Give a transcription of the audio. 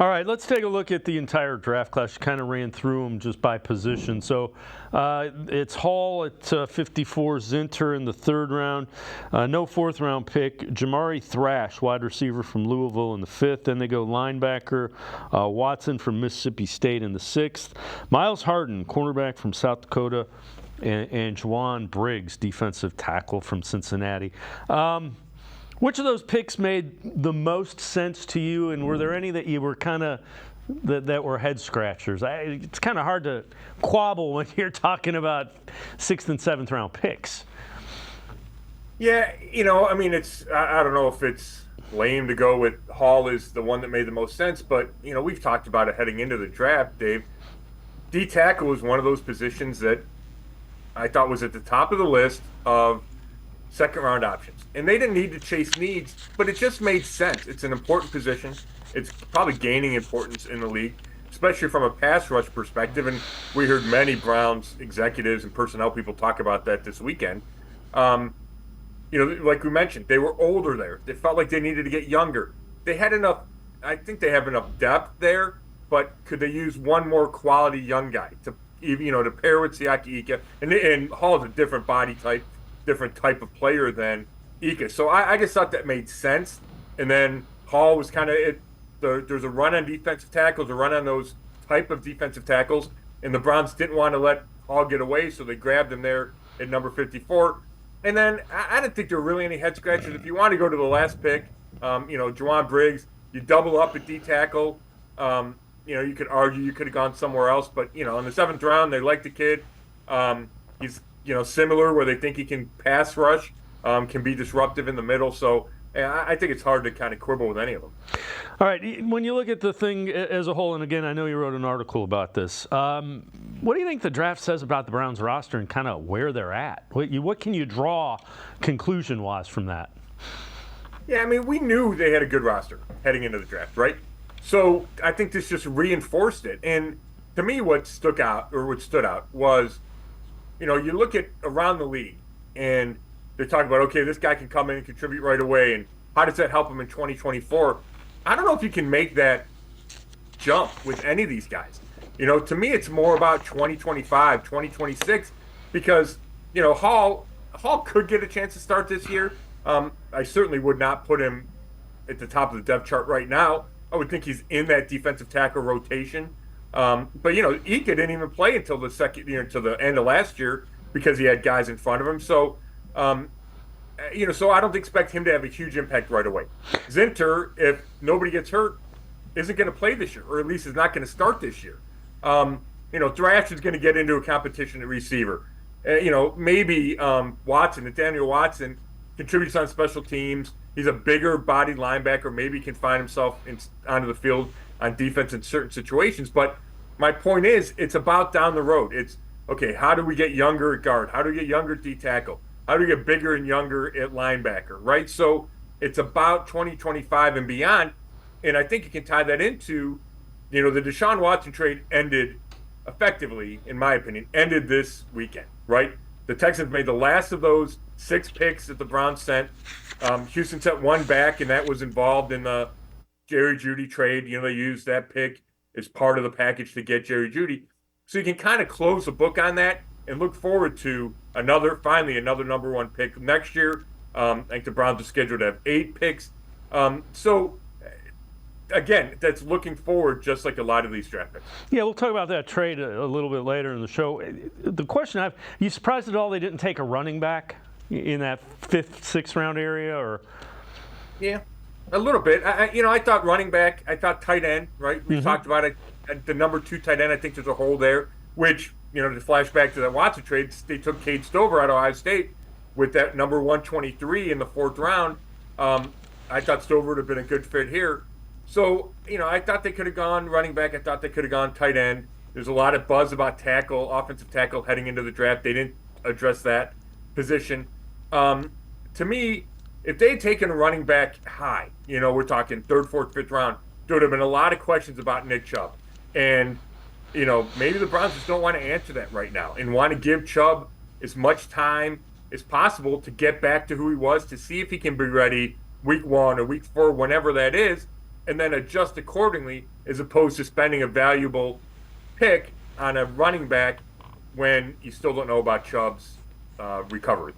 All right, let's take a look at the entire draft class. You kind of ran through them just by position. So it's Hall at 54, Zinter in the third round. No fourth round pick. Jamari Thrash, wide receiver from Louisville in the fifth. Then they go linebacker Watson from Mississippi State in the sixth. Miles Harden, cornerback from South Dakota. And Juwan Briggs, defensive tackle from Cincinnati. Which of those picks made the most sense to you, and were there any that you were kind of that were head scratchers? It's kind of hard to quabble when you're talking about sixth and seventh round picks. Yeah, I mean, I don't know if it's lame to go with Hall is the one that made the most sense, but we've talked about it heading into the draft, Dave. D tackle was one of those positions that I thought was at the top of the list of second round options. And they didn't need to chase needs, but it just made sense. It's an important position. It's probably gaining importance in the league, especially from a pass rush perspective. And we heard many Browns executives and personnel people talk about that this weekend. Like we mentioned, they were older there. They felt like they needed to get younger. They had enough, I think they have enough depth there, but could they use one more quality young guy to pair with Siaki Ika? And Hall is a different body type, different type of player than Ika. So I just thought that made sense. And then Hall was kind of there's a run on defensive tackles, a run on those type of defensive tackles, and the Browns didn't want to let Hall get away, so they grabbed him there at number 54. And then I didn't think there were really any head scratchers. If you want to go to the last pick, Juwan Briggs, you double up at D tackle. You could argue you could have gone somewhere else, but in the seventh round, they like the kid. He's similar where they think he can pass rush, can be disruptive in the middle. So I think it's hard to kind of quibble with any of them. All right, when you look at the thing as a whole, and again, I know you wrote an article about this, what do you think the draft says about the Browns roster and kind of where they're at? What can you draw conclusion-wise from that? Yeah, I mean, we knew they had a good roster heading into the draft, right? So I think this just reinforced it. And to me, what stood out was, you look at around the league and they talk about, okay, this guy can come in and contribute right away. And how does that help him in 2024? I don't know if you can make that jump with any of these guys. To me, it's more about 2025, 2026, because, Hall could get a chance to start this year. I certainly would not put him at the top of the depth chart right now. I would think he's in that defensive tackle rotation. But Ika didn't even play until the second year, until the end of last year, because he had guys in front of him. So, so I don't expect him to have a huge impact right away. Zinter, if nobody gets hurt, isn't going to play this year, or at least is not going to start this year. Thrash is going to get into a competition at receiver. Maybe Nathaniel Watson contributes on special teams. He's a bigger bodied linebacker. Maybe he can find himself onto the field on defense in certain situations. But my point is, it's about down the road. It's, okay, how do we get younger at guard? How do we get younger at D tackle? How do we get bigger and younger at linebacker, right? So it's about 2025 and beyond. And I think you can tie that into, the Deshaun Watson trade ended effectively, in my opinion, ended this weekend, right? The Texans made the last of those 6 picks that the Browns sent. Houston sent one back, and that was involved in the Jerry Jeudy trade. They used that pick as part of the package to get Jerry Jeudy. So you can kind of close the book on that and look forward to finally another number 1 pick next year. I think the Browns are scheduled to have 8 picks. So again, that's looking forward, just like a lot of these draft picks. Yeah, we'll talk about that trade a little bit later in the show. The question are you surprised at all they didn't take a running back in that 5th, 6th round area? Or yeah, a little bit. I thought running back. I thought tight end. Right, we talked about it. The number 2 tight end. I think there's a hole there. Which to flash back to that Watson trade, they took Cade Stover out of Ohio State with that number 123 in the 4th round. I thought Stover would have been a good fit here. So, I thought they could have gone running back. I thought they could have gone tight end. There's a lot of buzz about offensive tackle heading into the draft. They didn't address that position. To me, if they had taken a running back high, we're talking 3rd, 4th, 5th round, there would have been a lot of questions about Nick Chubb. And, maybe the Browns just don't want to answer that right now and want to give Chubb as much time as possible to get back to who he was, to see if he can be ready week 1 or week 4, whenever that is. and then adjust accordingly, as opposed to spending a valuable pick on a running back when you still don't know about Chubb's recovery.